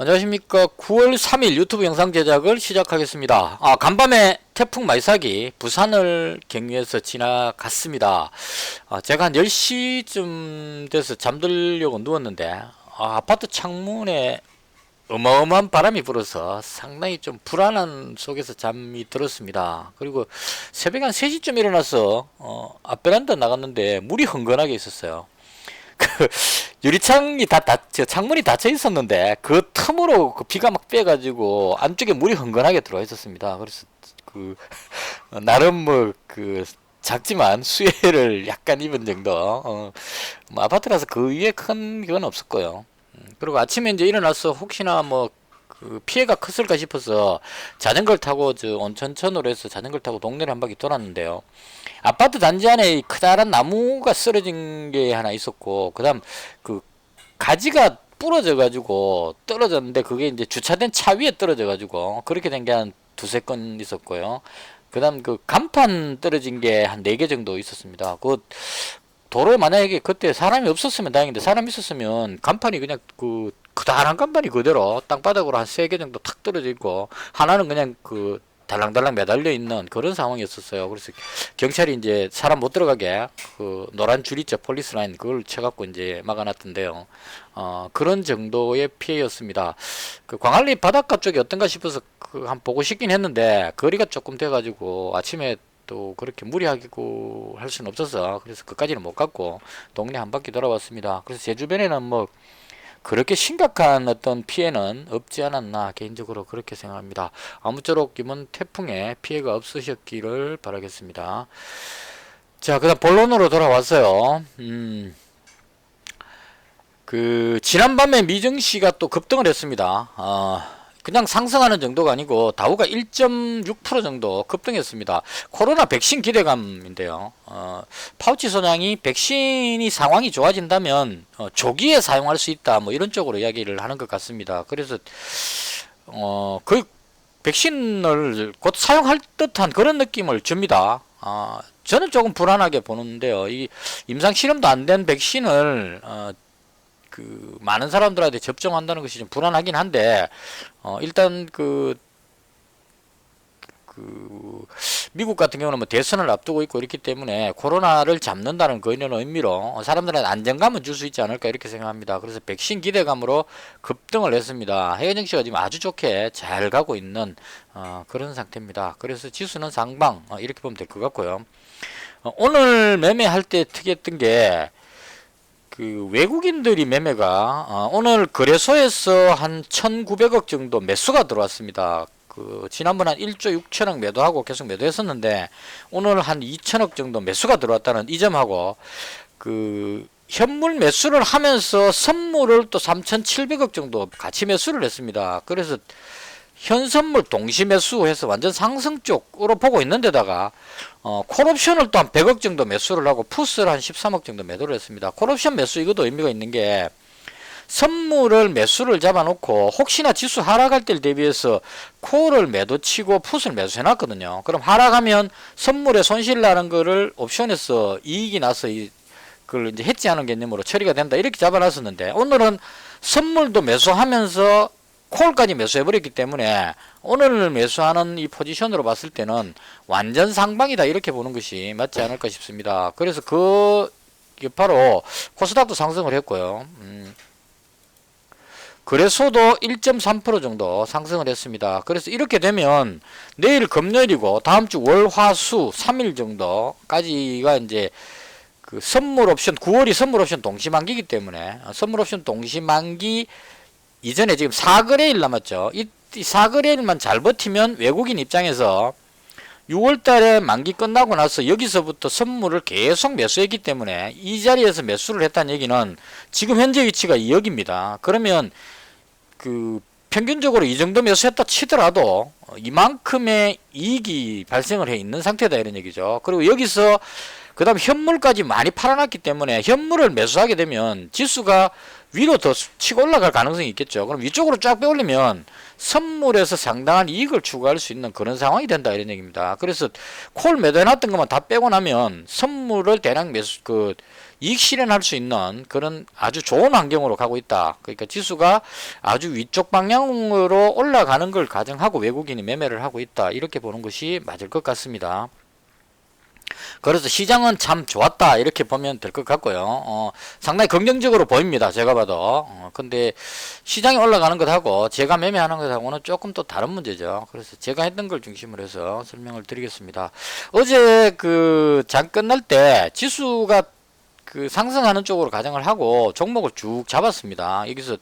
안녕하십니까. 9월 3일 유튜브 영상 제작을 시작하겠습니다. 간밤에 태풍 마이삭이 부산을 경유해서 지나갔습니다. 제가 한 10시쯤 돼서 잠들려고 누웠는데 아파트 창문에 어마어마한 바람이 불어서 상당히 좀 불안한 속에서 잠이 들었습니다. 그리고 새벽 한 3시쯤 일어나서 앞베란다 나갔는데 물이 흥건하게 있었어요. 그 유리창이 창문이 닫혀 있었는데 그 틈으로 그 비가 막 빼가지고 안쪽에 물이 흥건하게 들어와 있었습니다. 그래서 그 나름 뭐 작지만 수혜를 약간 입은 정도. 뭐 아파트라서 그 위에 큰 건 없었고요. 그리고 아침에 이제 일어나서 혹시나 뭐 그 피해가 컸을까 싶어서 자전거를 타고 저 온천천으로 해서 자전거를 타고 동네를 한 바퀴 돌았는데요. 아파트 단지 안에 커다란 나무가 쓰러진 게 하나 있었고, 그 다음 그 가지가 부러져 가지고 떨어졌는데 그게 이제 주차된 차 위에 떨어져 가지고 그렇게 된 게 한 두세 건 있었고요. 그 다음 그 간판 떨어진 게 한 4개 정도 있었습니다. 그 도로에 만약에 그때 사람이 없었으면 다행인데 사람이 있었으면 간판이 그냥 그 커다란 간판이 그대로 땅바닥으로 한 3개 정도 탁 떨어져 있고 하나는 그냥 그 달랑달랑 매달려 있는 그런 상황이었었어요. 그래서 경찰이 이제 사람 못 들어가게 그 노란 줄 있죠, 폴리스 라인, 그걸 쳐갖고 이제 막아놨던데요. 그런 정도의 피해였습니다. 그 광안리 바닷가 쪽이 어떤가 싶어서 한 보고 싶긴 했는데 거리가 조금 돼가지고 아침에 또 그렇게 무리하고 할 수는 없어서 그래서 그까지는 못 갔고 동네 한 바퀴 돌아왔습니다. 그래서 제 주변에는 뭐 그렇게 심각한 어떤 피해는 없지 않았나 개인적으로 그렇게 생각합니다. 아무쪼록 이번 태풍에 피해가 없으셨기를 바라겠습니다. 자, 그다음 본론으로 돌아왔어요. 지난밤에 미정시가 또 급등을 했습니다. 그냥 상승하는 정도가 아니고 다우가 1.6% 정도 급등했습니다. 코로나 백신 기대감인데요. 파우치 소장이 백신이 상황이 좋아진다면 조기에 사용할 수 있다, 뭐 이런 쪽으로 이야기를 하는 것 같습니다. 그래서 그 백신을 곧 사용할 듯한 그런 느낌을 줍니다. 저는 조금 불안하게 보는데요. 이 임상 실험도 안 된 백신을 그 많은 사람들한테 접종한다는 것이 좀 불안하긴 한데 일단 미국 같은 경우는 뭐 대선을 앞두고 있고 이렇기 때문에 코로나를 잡는다는 그런 의미로 사람들한테 안정감은 줄 수 있지 않을까 이렇게 생각합니다. 그래서 백신 기대감으로 급등을 했습니다. 해외 증시가 지금 아주 좋게 잘 가고 있는 그런 상태입니다. 그래서 지수는 상방 이렇게 보면 될 것 같고요. 오늘 매매할 때 특이했던 게 그 외국인들이 매매가 오늘 거래소에서 한 1900억 정도 매수가 들어왔습니다. 그 지난번 한 1조 6천억 매도하고 계속 매도했었는데 오늘 한 2천억 정도 매수가 들어왔다는 이 점하고 그 현물 매수를 하면서 선물을 또 3,700억 정도 같이 매수를 했습니다. 그래서 현선물 동시 매수해서 완전 상승 쪽으로 보고 있는 데다가 콜옵션을 또 한 100억 정도 매수를 하고 푸스를 한 13억 정도 매도를 했습니다. 콜옵션 매수 이것도 의미가 있는 게 선물을 매수를 잡아놓고 혹시나 지수 하락할 때를 대비해서 콜을 매도치고 풋을 매수해놨거든요. 그럼 하락하면 선물에 손실 나는 거를 옵션에서 이익이 나서 그걸 이제 해지하는 개념으로 처리가 된다 이렇게 잡아놨었는데 오늘은 선물도 매수하면서 콜까지 매수해버렸기 때문에 오늘 매수하는 이 포지션으로 봤을 때는 완전 상방이다 이렇게 보는 것이 맞지 않을까 싶습니다. 그래서 그 여파로 코스닥도 상승을 했고요. 거래소도 1.3% 정도 상승을 했습니다. 그래서 이렇게 되면 내일 금요일이고 다음 주 월, 화, 수 3일 정도까지가 이제 그 선물 옵션 9월이 선물 옵션 동시만기이기 때문에 선물 옵션 동시만기 이전에 지금 4거래일 남았죠. 이 4거래일만 잘 버티면 외국인 입장에서 6월달에 만기 끝나고 나서 여기서부터 선물을 계속 매수했기 때문에 이 자리에서 매수를 했다는 얘기는 지금 현재 위치가 2억입니다. 그러면 그 평균적으로 이 정도 매수했다 치더라도 이만큼의 이익이 발생을 해 있는 상태다 이런 얘기죠. 그리고 여기서 그 다음 현물까지 많이 팔아놨기 때문에 현물을 매수하게 되면 지수가 위로 더 치고 올라갈 가능성이 있겠죠. 그럼 위쪽으로 쫙 빼올리면 선물에서 상당한 이익을 추구할 수 있는 그런 상황이 된다 이런 얘기입니다. 그래서 콜 매도해놨던 것만 다 빼고 나면 선물을 대량 매수 이익 실현할 수 있는 그런 아주 좋은 환경으로 가고 있다. 그러니까 지수가 아주 위쪽 방향으로 올라가는 걸 가정하고 외국인이 매매를 하고 있다. 이렇게 보는 것이 맞을 것 같습니다. 그래서 시장은 참 좋았다 이렇게 보면 될 것 같고요. 상당히 긍정적으로 보입니다. 제가 봐도. 근데 시장이 올라가는 것하고 제가 매매하는 것하고는 조금 또 다른 문제죠. 그래서 제가 했던 걸 중심으로 해서 설명을 드리겠습니다. 어제 그 장 끝날 때 지수가 그 상승하는 쪽으로 가정을 하고 종목을 쭉 잡았습니다. 여기서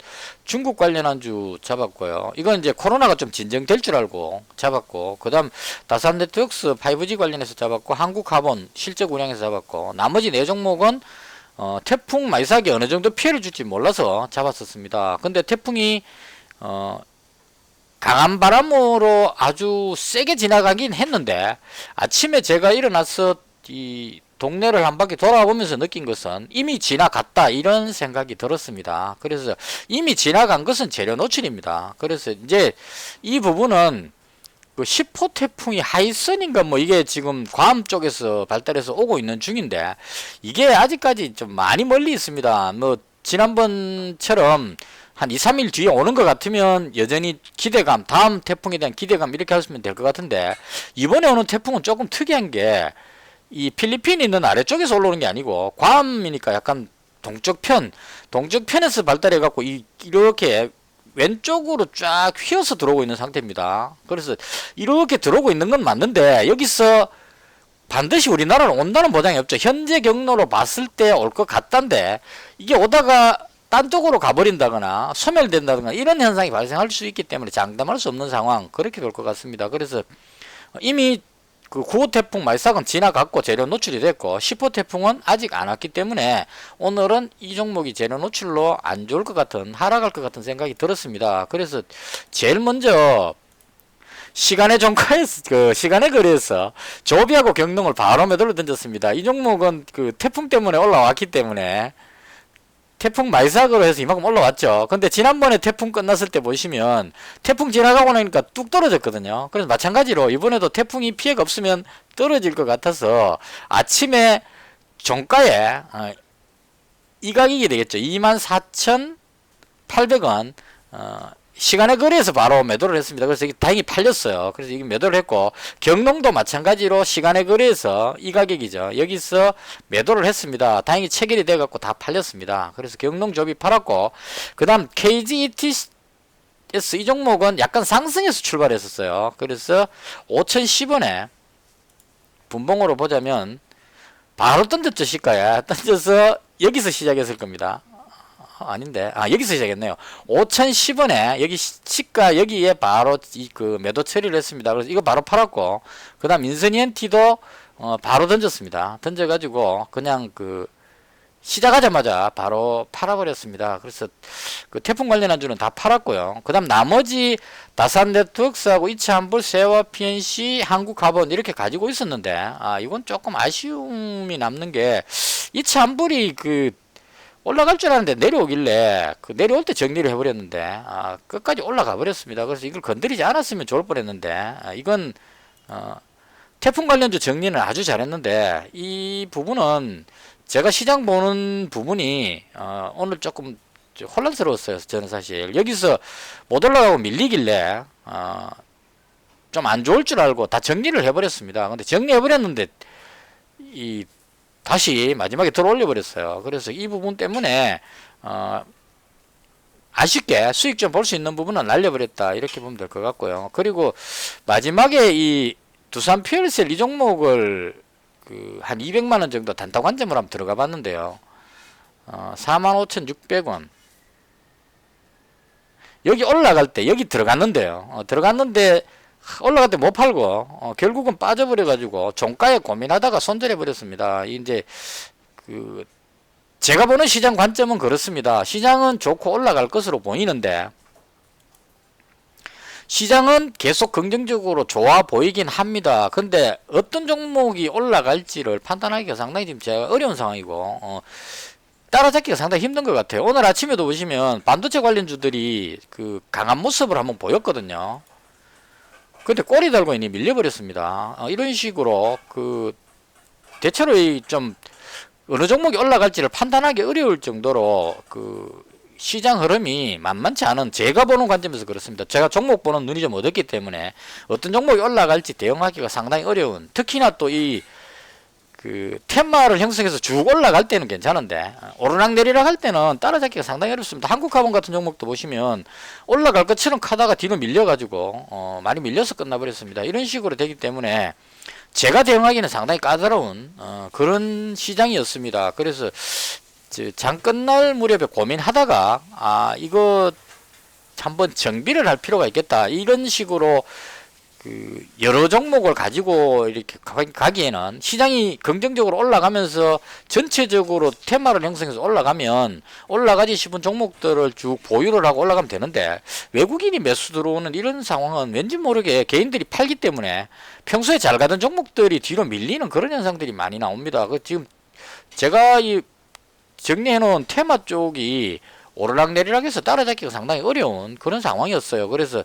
중국 관련한 주 잡았고요. 이건 이제 코로나가 좀 진정될 줄 알고 잡았고, 그 다음 다산네트웍스 5G 관련해서 잡았고, 한국카본 실적 운영에서 잡았고, 나머지 네 종목은 태풍 많이 사기 어느 정도 피해를 줄지 몰라서 잡았었습니다. 근데 태풍이 강한 바람으로 아주 세게 지나가긴 했는데, 아침에 제가 일어나서 이 동네를 한 바퀴 돌아보면서 느낀 것은 이미 지나갔다 이런 생각이 들었습니다. 그래서 이미 지나간 것은 재료 노출입니다. 그래서 이제 이 부분은 그 10호 태풍이 하이선인가 뭐 이게 지금 괌 쪽에서 발달해서 오고 있는 중인데, 이게 아직까지 좀 많이 멀리 있습니다. 뭐 지난번처럼 한 2, 3일 뒤에 오는 것 같으면 여전히 기대감, 다음 태풍에 대한 기대감 이렇게 하시면 될 것 같은데, 이번에 오는 태풍은 조금 특이한 게 이 필리핀 있는 아래쪽에서 올라오는 게 아니고 괌이니까 약간 동쪽편에서 발달해 갖고 이렇게 왼쪽으로 쫙 휘어서 들어오고 있는 상태입니다. 그래서 이렇게 들어오고 있는 건 맞는데, 여기서 반드시 우리나라로 온다는 보장이 없죠. 현재 경로로 봤을 때 올 것 같단데, 이게 오다가 딴 쪽으로 가버린다거나 소멸된다거나 이런 현상이 발생할 수 있기 때문에 장담할 수 없는 상황, 그렇게 될 것 같습니다. 그래서 이미 그 9호 태풍 말삭은 지나갔고 재료 노출이 됐고, 10호 태풍은 아직 안 왔기 때문에 오늘은 이 종목이 재료 노출로 안 좋을 것 같은, 하락할 것 같은 생각이 들었습니다. 그래서 제일 먼저 시간의 종가에서 시간의 거래에서 조비하고 경농을 바로 매도를 던졌습니다. 이 종목은 그 태풍 때문에 올라왔기 때문에 태풍 말삭으로 해서 이만큼 올라왔죠. 근데 지난번에 태풍 끝났을 때 보시면 태풍 지나가고 나니까 뚝 떨어졌거든요. 그래서 마찬가지로 이번에도 태풍이 피해가 없으면 떨어질 것 같아서 아침에 종가에 이 가격이 되겠죠. 24,800원 시간의 거래에서 바로 매도를 했습니다. 그래서 이게 다행히 팔렸어요. 그래서 이게 매도를 했고, 경농도 마찬가지로 시간의 거래에서 이 가격이죠. 여기서 매도를 했습니다. 다행히 체결이 돼 갖고 다 팔렸습니다. 그래서 경농 조비 팔았고, 그 다음 KGETS 이 종목은 약간 상승해서 출발했었어요. 그래서 5,010원에 분봉으로 보자면 바로 던졌죠. 시가에 던져서 여기서 시작했을 겁니다. 아닌데, 여기서 시작했네요. 5,010원에 여기 시가 여기에 바로 그 매도 처리를 했습니다. 그래서 이거 바로 팔았고, 그 다음 인선이엔티도 바로 던졌습니다. 던져가지고 그냥 그 시작하자마자 바로 팔아버렸습니다. 그래서 그 태풍 관련한 주는 다 팔았고요. 그 다음 나머지 다산네트웍스하고 이차한불, 세와 PNC, 한국카본 이렇게 가지고 있었는데, 이건 조금 아쉬움이 남는 게, 이차한불이 그 올라갈 줄 알았는데 내려오길래 그 내려올 때 정리를 해버렸는데 끝까지 올라가 버렸습니다. 그래서 이걸 건드리지 않았으면 좋을 뻔했는데, 이건 태풍 관련주 정리는 아주 잘했는데, 이 부분은 제가 시장 보는 부분이 오늘 조금 혼란스러웠어요. 저는 사실 여기서 못 올라가고 밀리길래 좀 안 좋을 줄 알고 다 정리를 해버렸습니다. 근데 정리해버렸는데 다시 마지막에 들어올려 버렸어요. 그래서 이 부분 때문에 아쉽게 수익 좀 볼 수 있는 부분은 날려버렸다 이렇게 보면 될 것 같고요. 그리고 마지막에 이 두산 퓨얼셀 이 종목을 한 200만원 정도 단타 관점으로 한번 들어가 봤는데요. 45,600원 여기 올라갈 때 여기 들어갔는데요. 들어갔는데 올라갈 때 못 팔고 결국은 빠져버려 가지고 종가에 고민하다가 손절해 버렸습니다. 이제 제가 보는 시장 관점은 그렇습니다. 시장은 좋고 올라갈 것으로 보이는데, 시장은 계속 긍정적으로 좋아 보이긴 합니다. 근데 어떤 종목이 올라갈지를 판단하기가 상당히 지금 제가 어려운 상황이고 따라잡기가 상당히 힘든 것 같아요. 오늘 아침에도 보시면 반도체 관련주들이 그 강한 모습을 한번 보였거든요. 근데 꼬리 달고 있니 밀려버렸습니다. 이런 식으로 대체로 좀 어느 종목이 올라갈지를 판단하기 어려울 정도로 그 시장 흐름이 만만치 않은, 제가 보는 관점에서 그렇습니다. 제가 종목 보는 눈이 좀 어둡기 때문에 어떤 종목이 올라갈지 대응하기가 상당히 어려운, 특히나 또 이 그 테마를 형성해서 쭉 올라갈 때는 괜찮은데 오르락내리락 할 때는 따라잡기가 상당히 어렵습니다. 한국화본 같은 종목도 보시면 올라갈 것처럼 카다가 뒤로 밀려가지고 많이 밀려서 끝나버렸습니다. 이런 식으로 되기 때문에 제가 대응하기는 상당히 까다로운 그런 시장이었습니다. 그래서 장 끝날 무렵에 고민하다가 이거 한번 정비를 할 필요가 있겠다, 이런 식으로 그 여러 종목을 가지고 이렇게 가기에는, 시장이 긍정적으로 올라가면서 전체적으로 테마를 형성해서 올라가면 올라가지 싶은 종목들을 쭉 보유를 하고 올라가면 되는데, 외국인이 매수 들어오는 이런 상황은 왠지 모르게 개인들이 팔기 때문에 평소에 잘 가던 종목들이 뒤로 밀리는 그런 현상들이 많이 나옵니다. 지금 제가 이 정리해 놓은 테마 쪽이 오르락내리락해서 따라잡기가 상당히 어려운 그런 상황이었어요. 그래서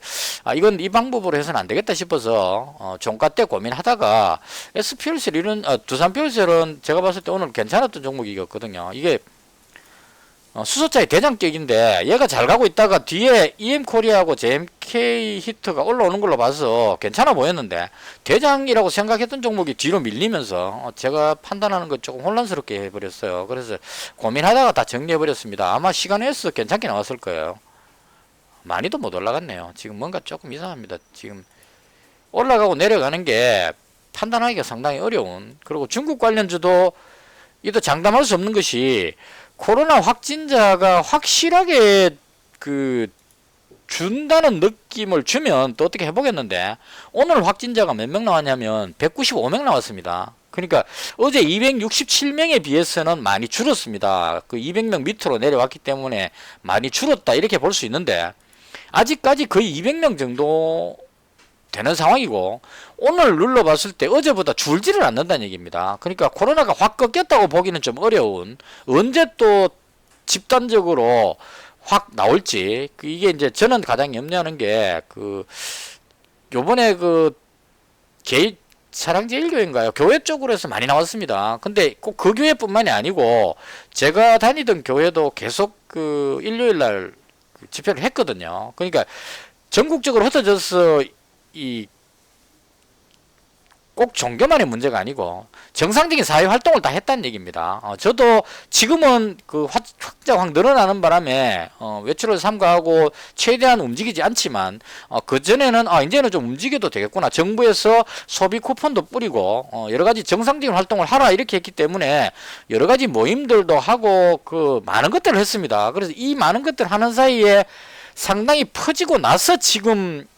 이건 이 방법으로 해서는 안 되겠다 싶어서 종가 때 고민하다가 SPL셀, 이런 두산PL셀은 제가 봤을 때 오늘 괜찮았던 종목이었거든요. 이게 수소차의 대장격인데 얘가 잘 가고 있다가 뒤에 EM코리아하고 JMK 히트가 올라오는 걸로 봐서 괜찮아 보였는데, 대장이라고 생각했던 종목이 뒤로 밀리면서 제가 판단하는 것 조금 혼란스럽게 해버렸어요. 그래서 고민하다가 다 정리해버렸습니다. 아마 시간에서 괜찮게 나왔을 거예요. 많이도 못 올라갔네요. 지금 뭔가 조금 이상합니다. 지금 올라가고 내려가는 게 판단하기가 상당히 어려운, 그리고 중국 관련주도 이도 장담할 수 없는 것이, 코로나 확진자가 확실하게 그 준다는 느낌을 주면 또 어떻게 해보겠는데, 오늘 확진자가 몇 명 나왔냐면 195명 나왔습니다. 그러니까 어제 267명에 비해서는 많이 줄었습니다. 그 200명 밑으로 내려왔기 때문에 많이 줄었다, 이렇게 볼 수 있는데, 아직까지 거의 200명 정도 되는 상황이고, 오늘 눌러봤을 때 어제보다 줄지를 않는다는 얘기입니다. 그러니까 코로나가 확 꺾였다고 보기는 좀 어려운, 언제 또 집단적으로 확 나올지, 이게 이제 저는 가장 염려하는 게 요번에 사랑제일교회인가요? 교회 쪽으로 해서 많이 나왔습니다. 근데 꼭 그 교회뿐만이 아니고 제가 다니던 교회도 계속 일요일날 집회를 했거든요. 그러니까 전국적으로 흩어져서 꼭 종교만의 문제가 아니고 정상적인 사회 활동을 다 했다는 얘기입니다. 저도 지금은 확자 확 늘어나는 바람에 외출을 삼가하고 최대한 움직이지 않지만, 그전에는 이제는 좀 움직여도 되겠구나, 정부에서 소비 쿠폰도 뿌리고 여러가지 정상적인 활동을 하라, 이렇게 했기 때문에 여러가지 모임들도 하고 많은 것들을 했습니다. 그래서 이 많은 것들을 하는 사이에 상당히 퍼지고 나서 지금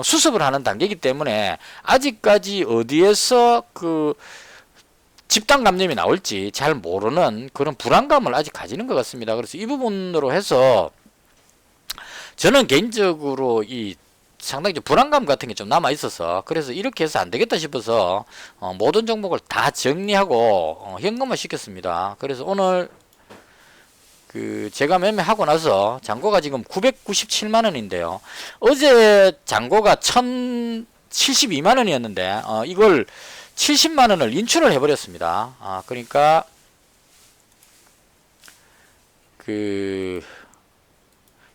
수습을 하는 단계이기 때문에 아직까지 어디에서 집단 감염이 나올지 잘 모르는 그런 불안감을 아직 가지는 것 같습니다. 그래서 이 부분으로 해서 저는 개인적으로 상당히 좀 불안감 같은 게 좀 남아 있어서, 그래서 이렇게 해서 안 되겠다 싶어서 모든 종목을 다 정리하고 현금화 시켰습니다. 그래서 오늘 제가 매매하고 나서 잔고가 지금 997만원인데요. 어제 잔고가 1072만원이었는데, 이걸 70만원을 인출을 해버렸습니다. 그러니까,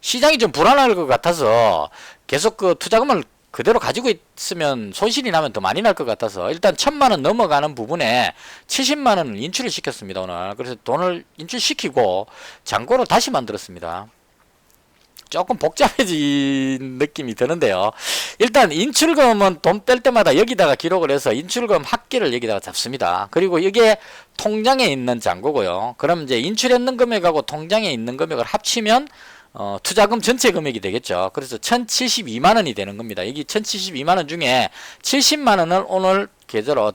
시장이 좀 불안할 것 같아서 계속 투자금을 그대로 가지고 있으면 손실이 나면 더 많이 날 것 같아서 일단 1000만원 넘어가는 부분에 70만원을 인출을 시켰습니다, 오늘. 그래서 돈을 인출시키고 잔고를 다시 만들었습니다. 조금 복잡해진 느낌이 드는데요. 일단 인출금은 돈 뺄 때마다 여기다가 기록을 해서 인출금 합계를 여기다가 잡습니다. 그리고 이게 통장에 있는 잔고고요. 그럼 이제 인출했는 금액하고 통장에 있는 금액을 합치면 투자금 전체 금액이 되겠죠. 그래서 1072만원이 되는 겁니다. 여기 1072만원 중에 70만원을 오늘 계좌로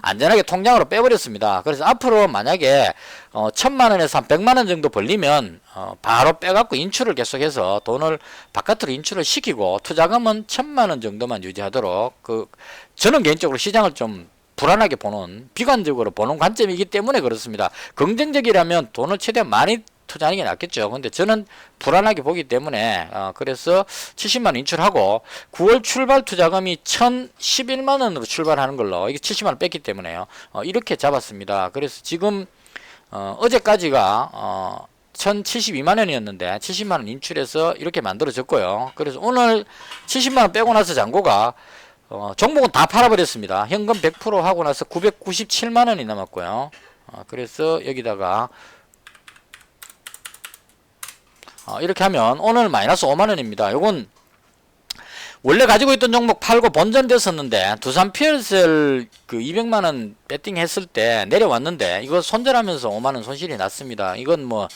안전하게 통장으로 빼버렸습니다. 그래서 앞으로 만약에 1000만원에서 한 100만원 정도 벌리면 바로 빼갖고 인출을 계속해서 돈을 바깥으로 인출을 시키고 투자금은 1000만원 정도만 유지하도록, 저는 개인적으로 시장을 좀 불안하게 보는, 비관적으로 보는 관점이기 때문에 그렇습니다. 긍정적이라면 돈을 최대한 많이 투자하는 게 낫겠죠. 근데 저는 불안하게 보기 때문에 그래서 70만원 인출하고 9월 출발 투자금이 1011만원으로 출발하는 걸로, 이게 70만원 뺐기 때문에요. 이렇게 잡았습니다. 그래서 지금 어제까지가 1072만원이었는데 70만원 인출해서 이렇게 만들어졌고요. 그래서 오늘 70만원 빼고 나서 잔고가 종목은 다 팔아버렸습니다. 현금 100% 하고 나서 997만원이 남았고요. 그래서 여기다가 이렇게 하면 오늘 마이너스 5만원입니다. 요건 원래 가지고 있던 종목 팔고 본전됐었는데 두산 피어셀 그 200만원 배팅 했을 때 내려왔는데 이거 손절하면서 5만원 손실이 났습니다. 이건 뭐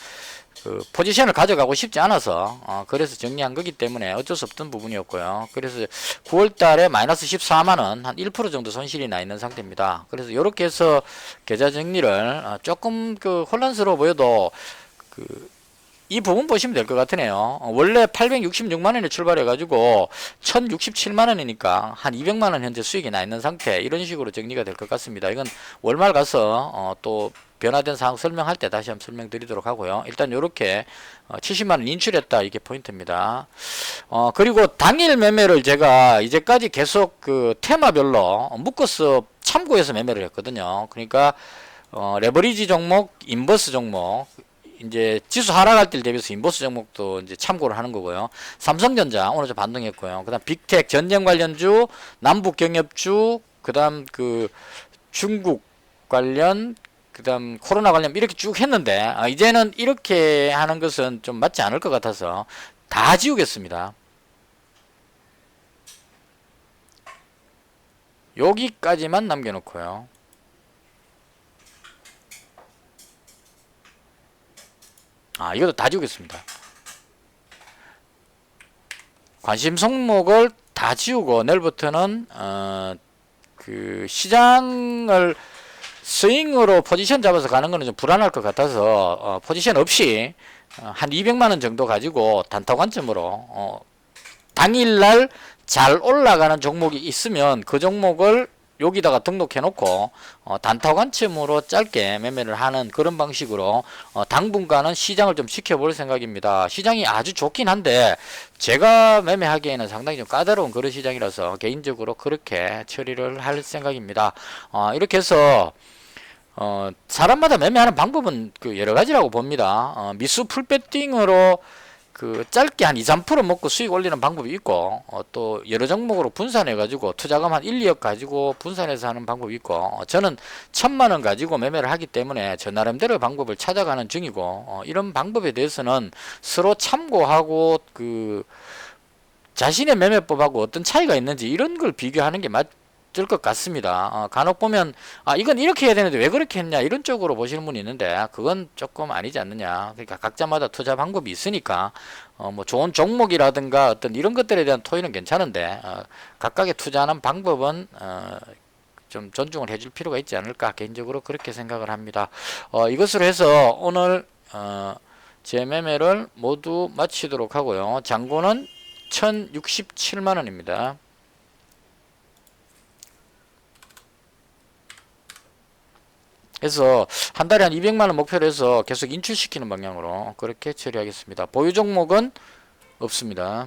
그 포지션을 가져가고 싶지 않아서 그래서 정리한 거기 때문에 어쩔 수 없던 부분이었고요. 그래서 9월달에 마이너스 14만원 한 1% 정도 손실이 나 있는 상태입니다. 그래서 이렇게 해서 계좌 정리를 조금 그 혼란스러워 보여도 이 부분 보시면 될 것 같으네요. 원래 866만원에 출발해가지고 1067만원이니까 한 200만원 현재 수익이 나 있는 상태, 이런 식으로 정리가 될 것 같습니다. 이건 월말 가서 또 변화된 상황 설명할 때 다시 한번 설명드리도록 하고요. 일단 이렇게 70만원 인출했다, 이게 포인트입니다. 그리고 당일 매매를 제가 이제까지 계속 그 테마별로 묶어서 참고해서 매매를 했거든요. 그러니까 레버리지 종목, 인버스 종목, 이제 지수 하락할 때를 대비해서 인버스 종목도 이제 참고를 하는 거고요. 삼성전자 오늘 좀 반등했고요. 그다음 빅텍, 전쟁 관련주, 남북 경협주, 그다음 그 중국 관련, 그다음 코로나 관련 이렇게 쭉 했는데 이제는 이렇게 하는 것은 좀 맞지 않을 것 같아서 다 지우겠습니다. 여기까지만 남겨놓고요. 이것도 다 지우겠습니다. 관심 종목을 다 지우고 내일부터는 그 시장을 스윙으로 포지션 잡아서 가는 거는 좀 불안할 것 같아서 포지션 없이 한 200만원 정도 가지고 단타 관점으로 당일날 잘 올라가는 종목이 있으면 그 종목을 여기다가 등록해 놓고 단타 관점으로 짧게 매매를 하는 그런 방식으로 당분간은 시장을 좀 지켜볼 생각입니다. 시장이 아주 좋긴 한데 제가 매매하기에는 상당히 좀 까다로운 그런 시장이라서 개인적으로 그렇게 처리를 할 생각입니다. 이렇게 해서 사람마다 매매하는 방법은 그 여러 가지라고 봅니다. 미수 풀배팅으로 그 짧게 한 2, 3% 먹고 수익 올리는 방법이 있고 또 여러 종목으로 분산해 가지고 투자금 한 1, 2억 가지고 분산해서 하는 방법이 있고 저는 1000만원 가지고 매매를 하기 때문에 저 나름대로 방법을 찾아가는 중이고 이런 방법에 대해서는 서로 참고하고 그 자신의 매매법하고 어떤 차이가 있는지 이런 걸 비교하는 게 맞을 것 같습니다. 간혹 보면 이건 이렇게 해야 되는데 왜 그렇게 했냐 이런 쪽으로 보시는 분이 있는데 그건 조금 아니지 않느냐. 그러니까 각자마다 투자 방법이 있으니까 뭐 좋은 종목이라든가 어떤 이런 것들에 대한 토의는 괜찮은데 각각의 투자하는 방법은 좀 존중을 해줄 필요가 있지 않을까, 개인적으로 그렇게 생각을 합니다. 이것으로 해서 오늘 제 매매를 모두 마치도록 하고요. 잔고는 1067만원입니다. 그래서 한 달에 한 200만원 목표로 해서 계속 인출시키는 방향으로 그렇게 처리하겠습니다. 보유 종목은 없습니다.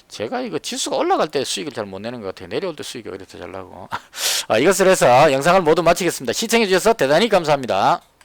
제가 이거 지수가 올라갈 때 수익을 잘 못 내는 것 같아요. 내려올 때 수익이 오히려 더 잘 나고. 이것을 해서 영상을 모두 마치겠습니다. 시청해 주셔서 대단히 감사합니다.